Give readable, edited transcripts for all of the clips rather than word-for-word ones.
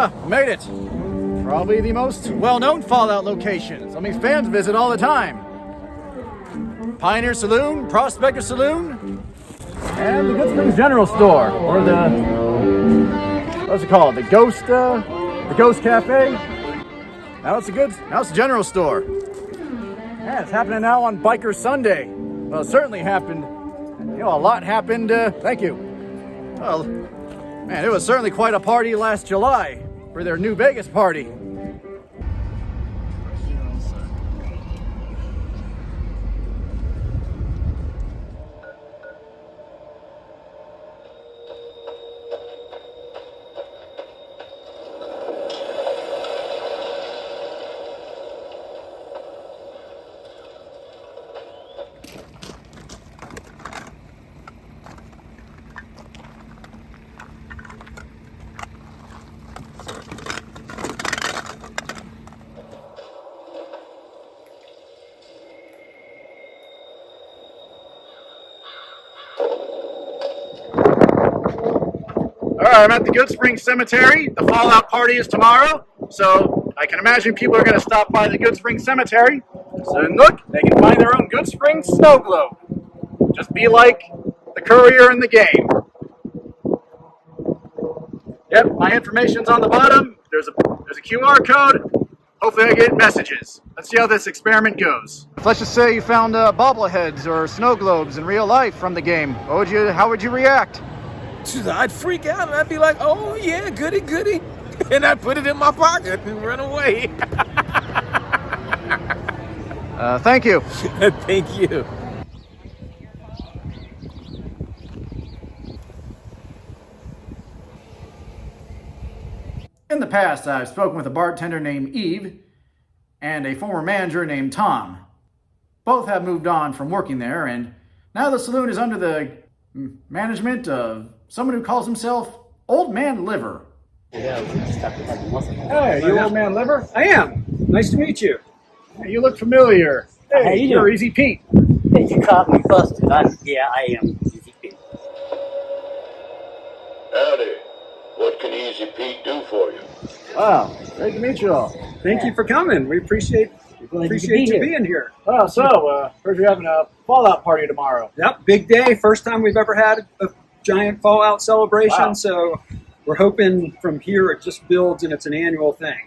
Ah, made it. Probably the most well-known Fallout location. Something fans visit all the time. Pioneer Saloon, Prospector Saloon, and the Goodsprings General Store, or the, what's it called? The Ghost Cafe. Now it's the General Store. Yeah, it's happening now on Biker Sunday. Well, it certainly happened. You know, a lot happened. Thank you. Well, man, it was certainly quite a party last July for their New Vegas party. I'm at the Goodspring Cemetery. The Fallout party is tomorrow, so I can imagine people are going to stop by the Goodspring Cemetery. So look, they can find their own Goodspring snow globe. Just be like the courier in the game. Yep, my information's on the bottom. There's a QR code. Hopefully I get messages. Let's see how this experiment goes. Let's just say you found bobbleheads or snow globes in real life from the game. How would you react? I'd freak out and I'd be like, oh yeah, goody goody. And I'd put it in my pocket and run away. Thank you. Thank you. In the past, I've spoken with a bartender named Eve and a former manager named Tom. Both have moved on from working there, and now the saloon is under the management of someone who calls himself Old Man Liver. Hey, you Old Man Liver? I am. Nice to meet you. Hey, you look familiar. Hey, you're Easy Pete. Hey, you caught me busted. I am Easy Pete. Howdy. What can Easy Pete do for you? Wow, great to meet you all. Thank you for coming. We appreciate you being here. Oh, so, heard you're having a Fallout party tomorrow. Yep, big day. First time we've ever had a giant Fallout celebration. Wow. So we're hoping from here it just builds and it's an annual thing.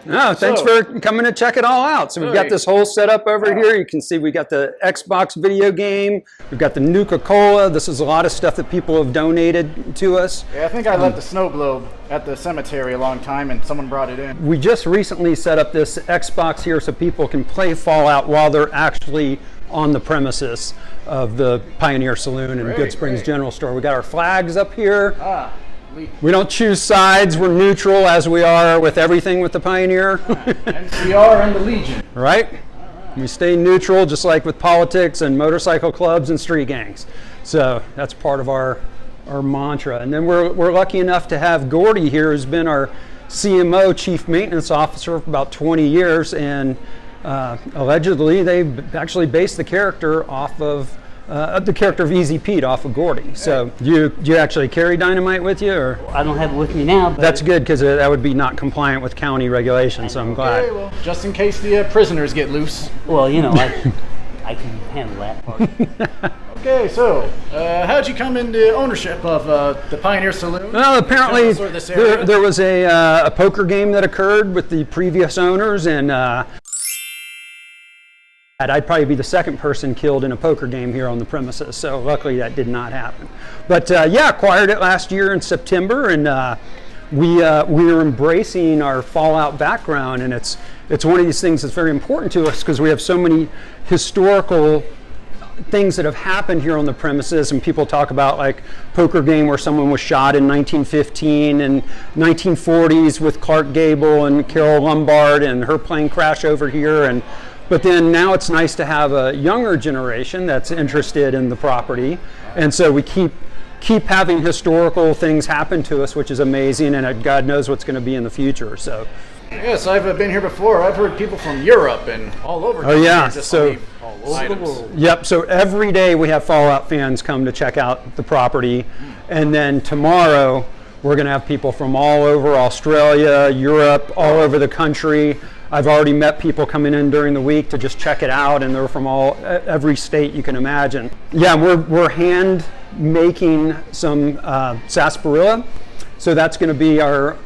No, thanks for coming to check it all out. So we've got this whole setup over here. You can see we got the Xbox video game. We've got the Nuka-Cola. This is a lot of stuff that people have donated to us. Yeah, I think I left the snow globe at the cemetery a long time and someone brought it in. We just recently set up this Xbox here so people can play Fallout while they're actually on the premises of the Pioneer Saloon and Goodsprings General Store. We got our flags up here. We don't choose sides. We're neutral, as we are with everything with the Pioneer. NCR and the Legion. Right? We stay neutral, just like with politics and motorcycle clubs and street gangs. So that's part of our mantra. And then we're lucky enough to have Gordie here, who's been our CMO, Chief Maintenance Officer, for about 20 years. And allegedly, they actually based the character off of the character of Easy Pete off of Gordie. So do you actually carry dynamite with you, or? I don't have it with me now. But that's good, because that would be not compliant with county regulations. So I'm glad. Okay, well, just in case the prisoners get loose. Well, you know, I can handle that part. Okay, so how'd you come into ownership of the Pioneer Saloon? Well, apparently there was a poker game that occurred with the previous owners, and I'd probably be the second person killed in a poker game here on the premises, so luckily that did not happen. But yeah, acquired it last year in September, and we are embracing our Fallout background, and it's one of these things that's very important to us because we have so many historical things that have happened here on the premises, and people talk about like poker game where someone was shot in 1915 and 1940s with Clark Gable and Carol Lombard and her plane crash over here, but then now it's nice to have a younger generation that's interested in the property, and so we keep having historical things happen to us, which is amazing, and God knows what's going to be in the future. So yes, I've been here before. I've heard people from Europe and all over. Oh yeah, so all over the world. Yep. So every day we have Fallout fans come to check out the property, and then tomorrow We're going to have people from all over Australia, Europe, all over the country. I've already met people coming in during the week to just check it out, and they're from every state you can imagine. Yeah, we're hand making some sarsaparilla. So that's going to be our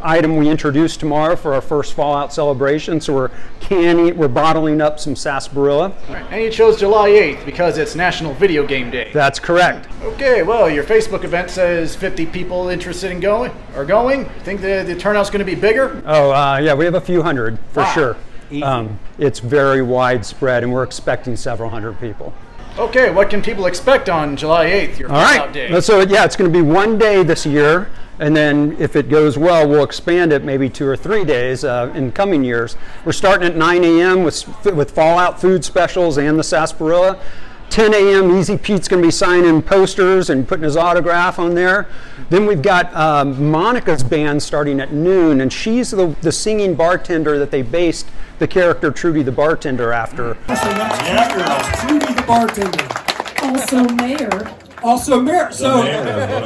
item we introduce tomorrow for our first Fallout celebration. So we're bottling up some sarsaparilla. And you chose July 8th because it's National Video Game Day. That's correct. Okay, well, your Facebook event says 50 people interested in going. Think the turnout's going to be bigger? Oh, yeah, we have a few hundred for Wow. sure. It's very widespread, and we're expecting several hundred people. Okay, what can people expect on July 8th, your Fallout Day? So yeah, it's going to be one day this year, and then if it goes well, we'll expand it maybe 2 or 3 days in coming years. We're starting at 9 a.m. with Fallout food specials and the sarsaparilla. 10 a.m. Easy Pete's going to be signing posters and putting his autograph on there. Then we've got Monica's band starting at noon, and she's the singing bartender that they based the character Trudy the bartender after. Trudy the bartender. Also mayor. So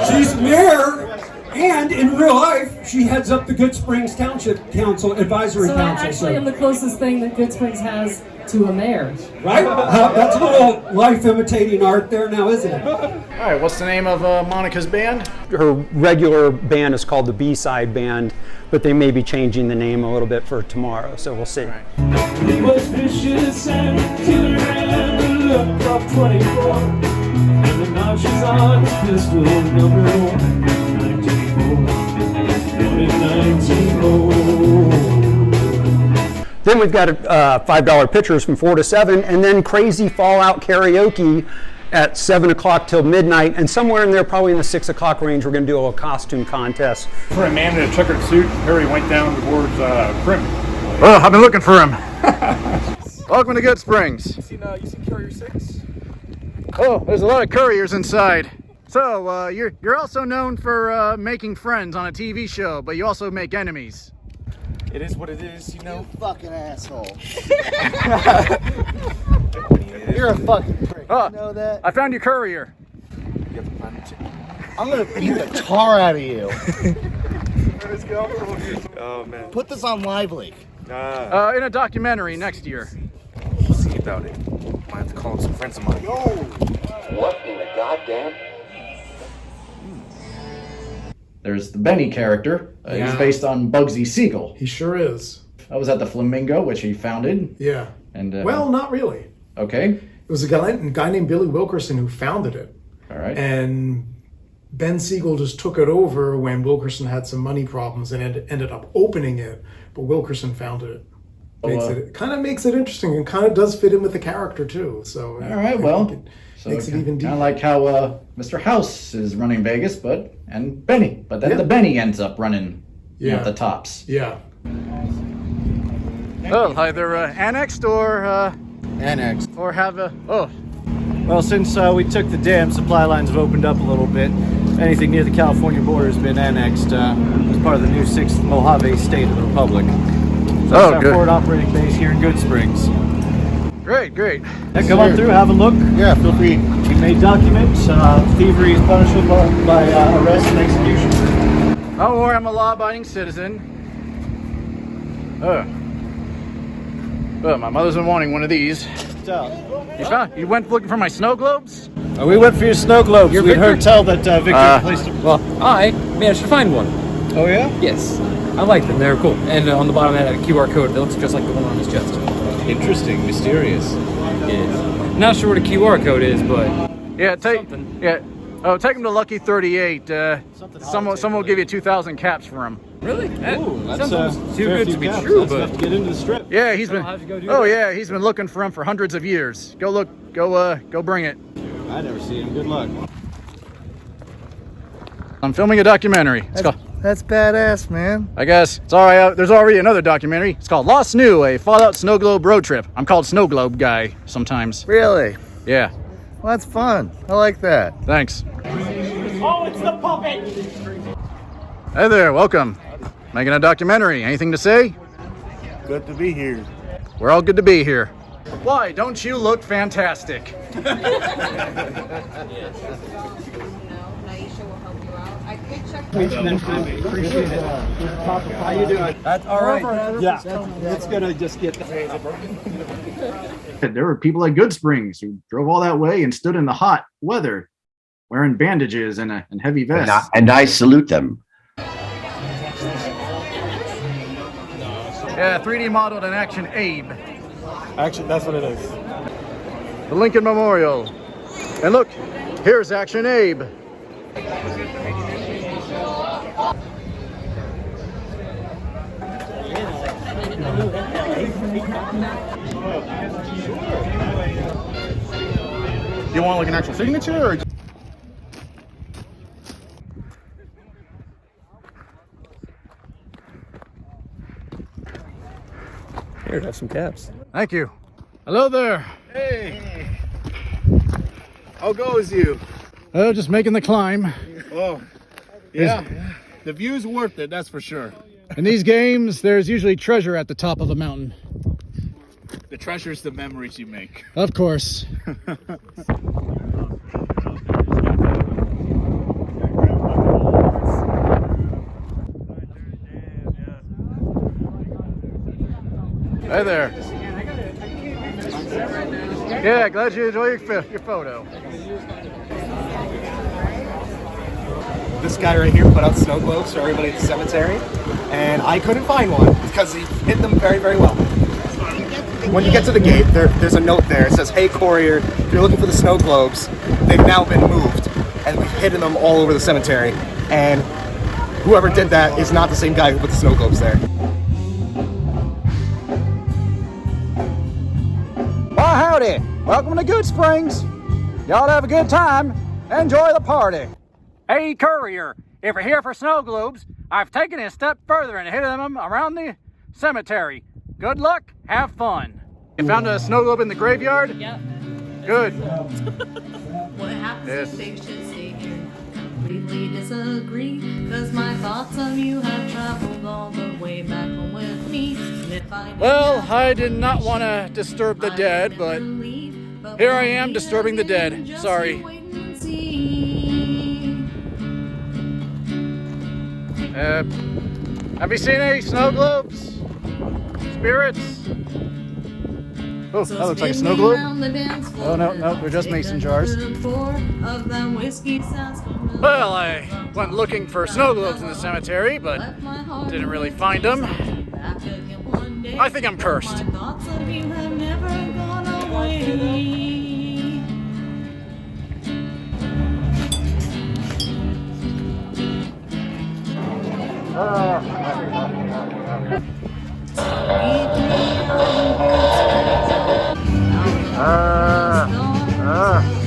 she's mayor, and in real life, she heads up the Goodsprings Township Council Advisory So Council. I actually am the closest thing that Goodsprings has to a mayor. Right? That's a little life imitating art there now, isn't it? All right, what's the name of Monica's band? Her regular band is called the B-Side Band, but they may be changing the name a little bit for tomorrow, so we'll see. It was vicious and killer and the look of 24. And then now she's on pistol number 1. 19 Then we've got $5 pitchers from 4 to 7, and then crazy Fallout karaoke at 7 o'clock till midnight, and somewhere in there, probably in the 6 o'clock range, we're going to do a little costume contest. For a man in a checkered suit, Harry went down towards Prim. Oh, I've been looking for him. Welcome to Goodsprings. You seen Courier 6? Oh, there's a lot of couriers inside. So, you're also known for making friends on a TV show, but you also make enemies. It is what it is, you know. You fucking asshole. You're a fucking prick. You know that? I found your courier. I'm gonna beat the tar out of you. Let's go. Oh, man. Put this on Live Leak. In a documentary next year. We'll see about it. Might have to call up some friends of mine. What in the goddamn? There's the Benny character. He's based on Bugsy Siegel. He sure is. I was at the Flamingo, which he founded. Yeah. And well, not really. Okay. It was a guy named Billy Wilkerson who founded it. All right. And Ben Siegel just took it over when Wilkerson had some money problems and ended up opening it. But Wilkerson founded it. It kind of makes it interesting and kind of does fit in with the character too. So all right, well, so makes it even deeper. Kind of like how Mr. House is running Vegas, and Benny, but then the Benny ends up running at the tops. Yeah. Oh, either annexed or Annexed. or have a Well, since we took the dam, supply lines have opened up a little bit. Anything near the California border has been annexed as part of the new 6th Mojave state of the Republic. So that's our forward operating base here in Goodsprings. Great. Yeah, come on through, have a look. Yeah, feel free. We may document thievery is punishable by arrest and execution. Don't worry, I'm a law-abiding citizen. My mother's been wanting one of these. You went looking for my snow globes? We went for your snow globes. We heard tell that Victor placed them. Well, I managed to find one. Oh yeah? Yes. I like them. They're cool. And on the bottom it had a QR code that looks just like the one on his chest. Interesting, mysterious. Yes. Not sure what a QR code is, but take him to Lucky 38. Someone will give you 2,000 caps for him. Really? That's sounds too good to be true, That's enough to get into the strip. Yeah, he's been looking for him for hundreds of years. Go look. Go bring it. I never see him. Good luck. I'm filming a documentary. That's badass, man. I guess it's all right. There's already another documentary. It's called Lost New, a Fallout Snow Globe road trip. I'm called Snow Globe Guy sometimes. Really? Yeah. Well, that's fun. I like that. Thanks. Oh, it's the puppet! Hey there, welcome. Making a documentary. Anything to say? Good to be here. We're all good to be here. Why don't you look fantastic? No, Naisha will help you out. I could check Appreciate it. How you doing? That's all right. Yeah, it's gonna just get. There were people at Goodsprings who drove all that way and stood in the hot weather, wearing bandages and heavy vests. And I salute them. Yeah, 3D modeled in action Abe. Actually, that's what it is. The Lincoln Memorial. And look, here's Action Abe. You want like an actual signature or? Here, have some caps. Thank you. Hello there. Hey. How goes you? Oh, just making the climb. Oh, yeah. The view's worth it, that's for sure. In these games, there's usually treasure at the top of a mountain. The treasure's the memories you make. Of course. Hey there. Yeah, glad you enjoy your photo. This guy right here put out snow globes for everybody at the cemetery, and I couldn't find one because he hit them very, very well. When you get to the gate, there's a note there. It says, "Hey courier, if you're looking for the snow globes, they've now been moved, and we've hidden them all over the cemetery." And whoever did that is not the same guy who put the snow globes there. Well, howdy. Welcome to Goodsprings. Y'all have a good time. Enjoy the party. Hey, courier. If you're here for snow globes, I've taken it a step further and hidden them around the cemetery. Good luck. Have fun. You found a snow globe in the graveyard? Yep. Good. What happens if things should stay here? Completely disagree, cause my thoughts of you have traveled all the way back home with me. And if I did not want to disturb the dead, but here I am disturbing the dead. Sorry. Have you seen any snow globes? Spirits? Oh, that looks like a snow globe. Oh, no, they're just mason jars. Well, I went looking for snow globes in the cemetery, but didn't really find them. I think I'm cursed.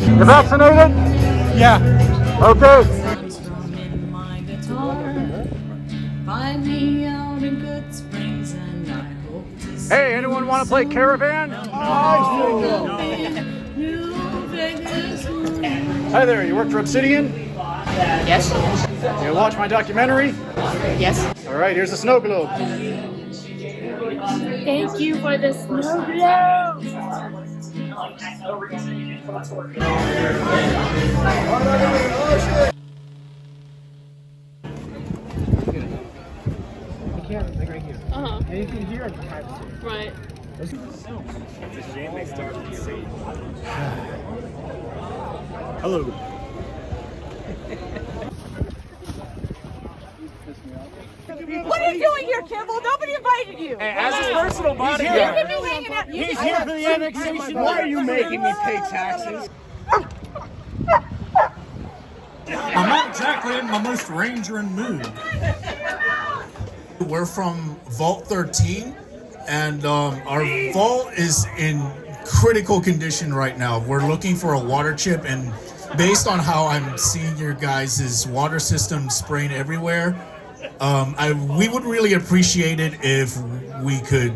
You vaccinated? Yeah. Okay. Hey, anyone want to play Caravan? Hi there, you work for Obsidian? Yes. You watch my documentary? Yes. All right, here's a snow globe. Thank you for the snow globe. Uh-huh. And you can hear it behind us. Right. It's a shame they started to see. Hello. What are you doing here, Kimball? Nobody invited you. Hey, as his personal bodyguard. You can be hanging out. He's here for the annexation. Why are you making me pay taxes? I'm not exactly in my most rangering mood. We're from Vault 13, and our vault is in critical condition right now. We're looking for a water chip, and based on how I'm seeing your guys' water system spraying everywhere, we would really appreciate it if we could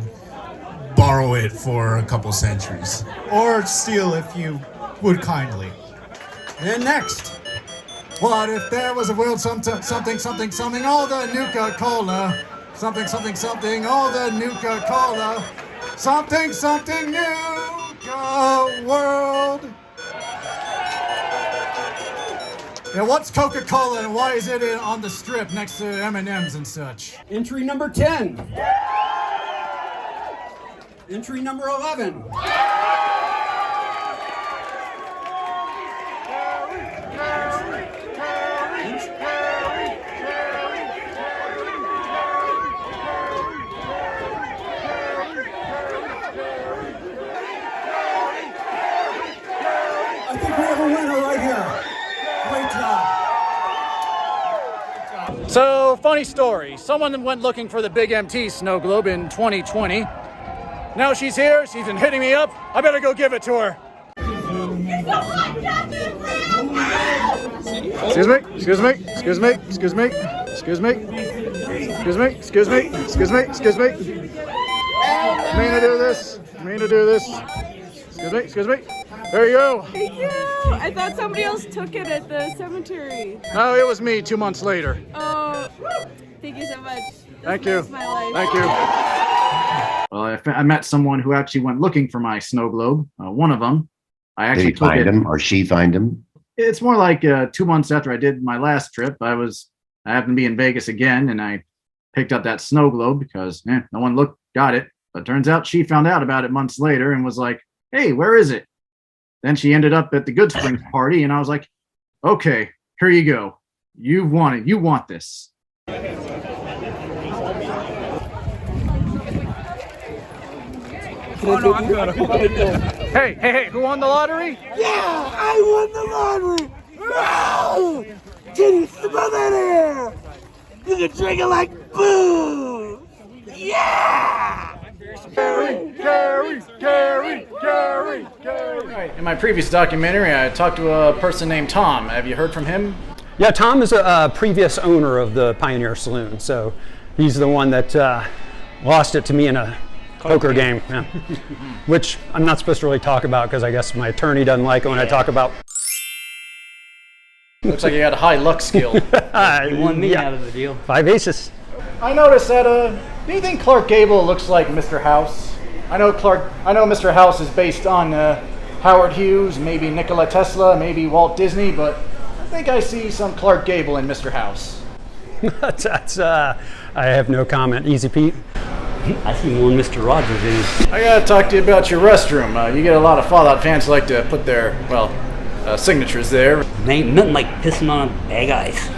borrow it for a couple centuries. Or steal if you would kindly. And next, what if there was a world something, all the Nuka-Cola, something, all the Nuka-Cola, something, Nuka world. Yeah, what's Coca-Cola and why is it on the strip next to M&Ms and such? Entry number 10. Entry number 11. I think we have a winner right here. Great job. So, funny story. Someone went looking for the Big MT snow globe in 2020. Now she's here. She's been hitting me up. I better go give it to her. Excuse me. Excuse me. Excuse me. Excuse me. Excuse me. Excuse me. Excuse me. Excuse me. Excuse me. Mean to do this. Mean to do this. Excuse me. Excuse me. There you go. Thank you. I thought somebody else took it at the cemetery. No, it was me 2 months later. Oh, thank you so much. Thank you. Makes my life. Thank you. Well, I met someone who actually went looking for my snow globe. One of them, I actually Did he find him or she find him? It's more like 2 months after I did my last trip. I happened to be in Vegas again, and I picked up that snow globe because no one got it. But turns out she found out about it months later and was like, "Hey, where is it?" Then she ended up at the Goodspring party, and I was like, "Okay, here you go. You want it. You want this." Oh, no, I'm good. Hey, who won the lottery? Yeah, I won the lottery. Wow! Titty, smell that air. You can drink it like booze. Yeah! Gary. In my previous documentary, I talked to a person named Tom. Have you heard from him? Yeah, Tom is a previous owner of the Pioneer Saloon, so he's the one that lost it to me in a poker game, yeah. Which I'm not supposed to really talk about because I guess my attorney doesn't like it when I talk about. Looks like you got a high luck skill. You won me out of the deal. 5 aces. I noticed that. Do you think Clark Gable looks like Mr. House? I know Mr. House is based on Howard Hughes, maybe Nikola Tesla, maybe Walt Disney, but I think I see some Clark Gable in Mr. House. That's I have no comment. Easy Pete. I see more Mr. Rogers in it. I gotta talk to you about your restroom. You get a lot of Fallout fans who like to put their signatures there. Ain't nothing like pissing on a bag of ice.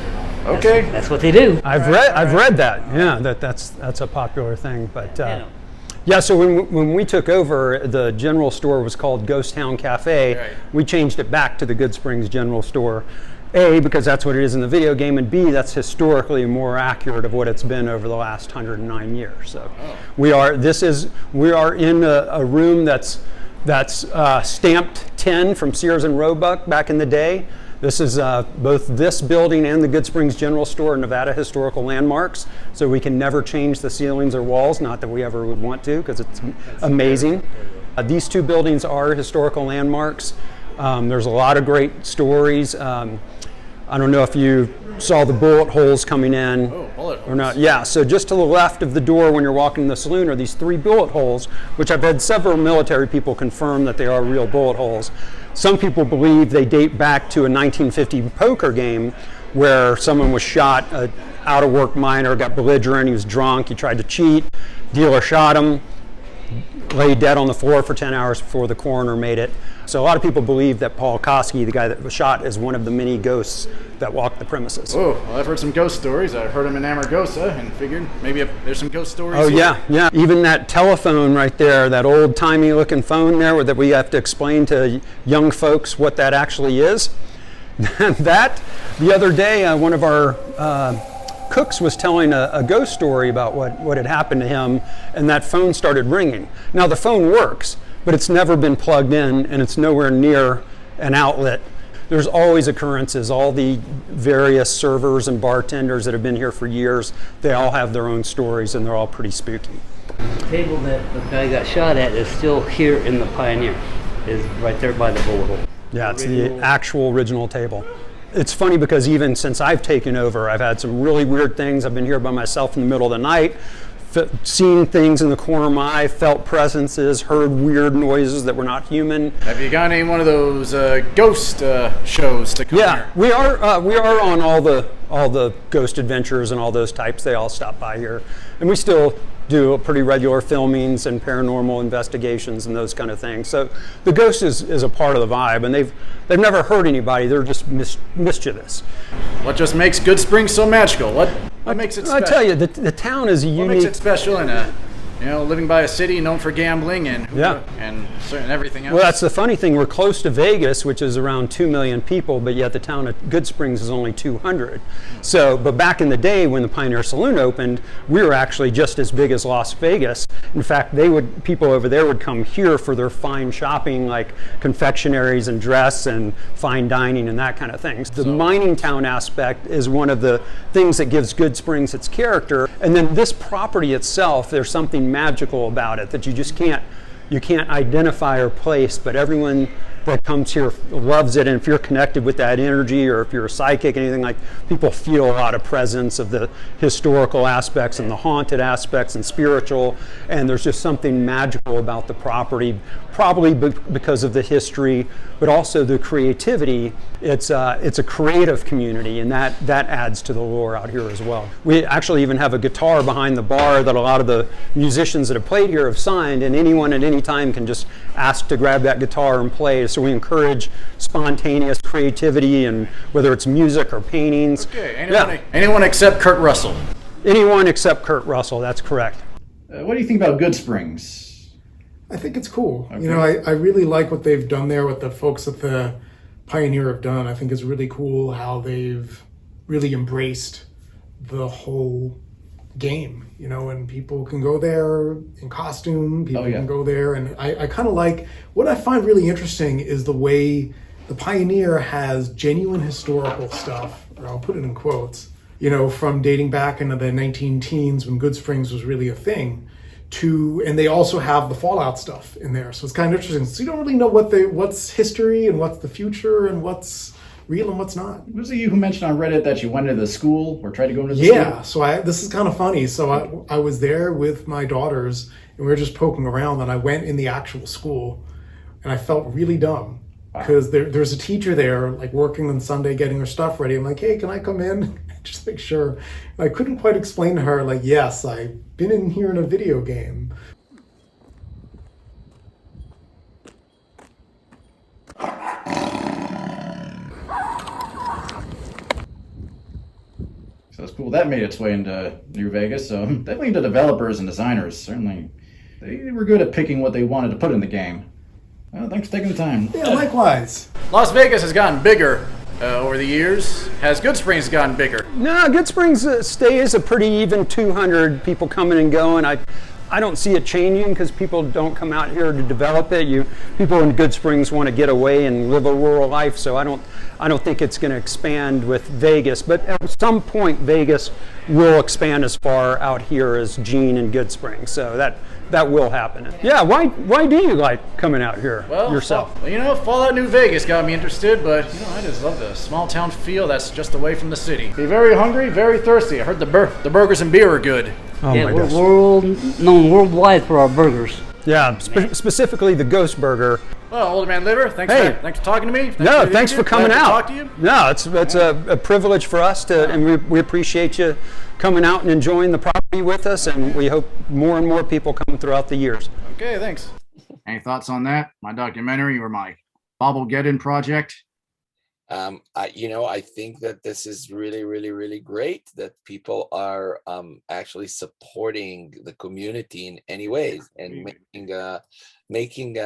Okay, that's what they do. I've read that. Yeah, that's a popular thing. But yeah, so when we took over, the general store was called Ghost Town Cafe. Right. We changed it back to the Goodsprings General Store. A, because that's what it is in the video game, and B, that's historically more accurate of what it's been over the last 109 years. So we are in a room that's stamped 10 from Sears and Roebuck back in the day. This is both this building and the Goodsprings General Store are Nevada historical landmarks, so we can never change the ceilings or walls, not that we ever would want to, because it's amazing. These two buildings are historical landmarks. There's a lot of great stories. I don't know if you saw the bullet holes coming in or not. Yeah, so just to the left of the door when you're walking in the saloon are these 3 bullet holes, which I've had several military people confirm that they are real bullet holes. Some people believe they date back to a 1950 poker game where someone was shot, an out-of-work miner got belligerent, he was drunk, he tried to cheat, dealer shot him, lay dead on the floor for 10 hours before the coroner made it. So a lot of people believe that Paul Koski, the guy that was shot, is one of the many ghosts that walked the premises. Oh, well, I've heard some ghost stories. I heard them in Amargosa and figured maybe there's some ghost stories. Oh, here. yeah. Even that telephone right there, that old-timey looking phone there that we have to explain to young folks what that actually is. That, the other day, one of our cooks was telling a ghost story about what had happened to him, and that phone started ringing. Now, the phone works, but it's never been plugged in, and it's nowhere near an outlet. There's always occurrences. All the various servers and bartenders that have been here for years, they all have their own stories, and they're all pretty spooky. The table that the guy got shot at is still here in the Pioneer. Is right there by the bullet hole. Yeah, it's the actual original table. It's funny because even since I've taken over, I've had some really weird things. I've been here by myself in the middle of the night, seen things in the corner of my eye, felt presences, heard weird noises that were not human. Have you got any one of those ghost shows to come here? We are on all the ghost adventures and all those types. They all stop by here, and we still do a pretty regular filmings and paranormal investigations and those kind of things. So the ghost is a part of the vibe, and they've never hurt anybody. They're just mischievous. What just makes Goodsprings so magical? What makes it special? I tell you, the town is unique. What makes it special and living by a city known for gambling and everything else? Well, that's the funny thing. We're close to Vegas, which is around 2 million people, but yet the town of Goodsprings is only 200. So, but back in the day when the Pioneer Saloon opened, we were actually just as big as Las Vegas. In fact, people over there would come here for their fine shopping, like confectionaries and dress and fine dining and that kind of things. The mining town aspect is one of the things that gives Goodsprings its character. And then this property itself, there's something magical about it that you can't identify or place, but everyone that comes here loves it. And if you're connected with that energy, or if you're a psychic, anything, like, people feel a lot of presence of the historical aspects and the haunted aspects and spiritual, and there's just something magical about the property, probably because of the history, but also the creativity. It's a creative community, and that adds to the lore out here as well. We actually even have a guitar behind the bar that a lot of the musicians that have played here have signed, and anyone at any time can just ask to grab that guitar and play. So we encourage spontaneous creativity, and whether it's music or paintings. Okay, anyone except Kurt Russell. Anyone except Kurt Russell, that's correct. What do you think about Goodsprings? I think it's cool. Okay. I really like what they've done there, what the folks at the Pioneer have done. I think it's really cool how they've really embraced the whole game, and people can go there in costume, people can go there, and I kind of like, what I find really interesting is the way the Pioneer has genuine historical stuff, or I'll put it in quotes, from dating back into the 19-teens when Goodsprings was really a thing, and they also have the Fallout stuff in there. So it's kind of interesting. So you don't really know what's history and what's the future and what's real and what's not. Was it you who mentioned on Reddit that you went into the school or tried to go into the school? Yeah, so this is kind of funny. So I was there with my daughters, and we were just poking around, and I went in the actual school, and I felt really dumb. Because there's a teacher there, like, working on Sunday, getting her stuff ready. I'm like, hey, can I come in? Just make sure. And I couldn't quite explain to her, like, yes, I've been in here in a video game. So that's cool. That made its way into New Vegas. So definitely the developers and designers, certainly, they were good at picking what they wanted to put in the game. Well, thanks for taking the time. Yeah, likewise. Las Vegas has gotten bigger over the years. Has Goodsprings gotten bigger? No, Goodsprings stays a pretty even 200 people coming and going. I don't see it changing because people don't come out here to develop it. People in Goodsprings want to get away and live a rural life, so I don't think it's going to expand with Vegas. But at some point, Vegas will expand as far out here as Gene and Goodsprings. So that will happen. Yeah, why do you like coming out here yourself? Fallout New Vegas got me interested, but I just love the small town feel that's just away from the city. Be very hungry, very thirsty. I heard the burgers and beer are good. Oh, yeah, we're known worldwide for our burgers. Yeah, specifically the Ghost Burger. Well, Old Man Liver, thanks for talking to me. Thanks for coming out. Talk to you. No, it's a privilege for us and we appreciate you coming out and enjoying the property with us, and we hope more and more people come throughout the years. Okay, thanks. Any thoughts on that? My documentary or my Bobblegeddon project? I think that this is really, really, really great that people are actually supporting the community in any ways, and making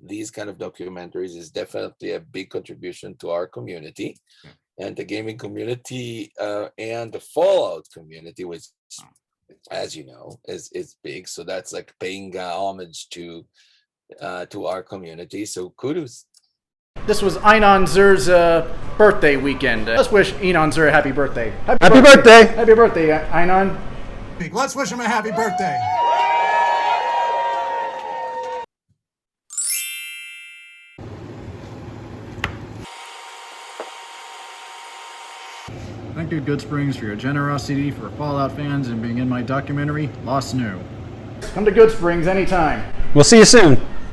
these kind of documentaries is definitely a big contribution to our community and the gaming community and the Fallout community, which, as you know, is big. So that's like paying homage to our community. So kudos. This was Inon Zer's birthday weekend. Let's wish Inon Zer a happy birthday. Happy birthday! Happy birthday, Inon. Let's wish him a happy birthday. Thanks thank you, Goodsprings, for your generosity for Fallout fans and being in my documentary, Lost New. Come to Goodsprings anytime. We'll see you soon.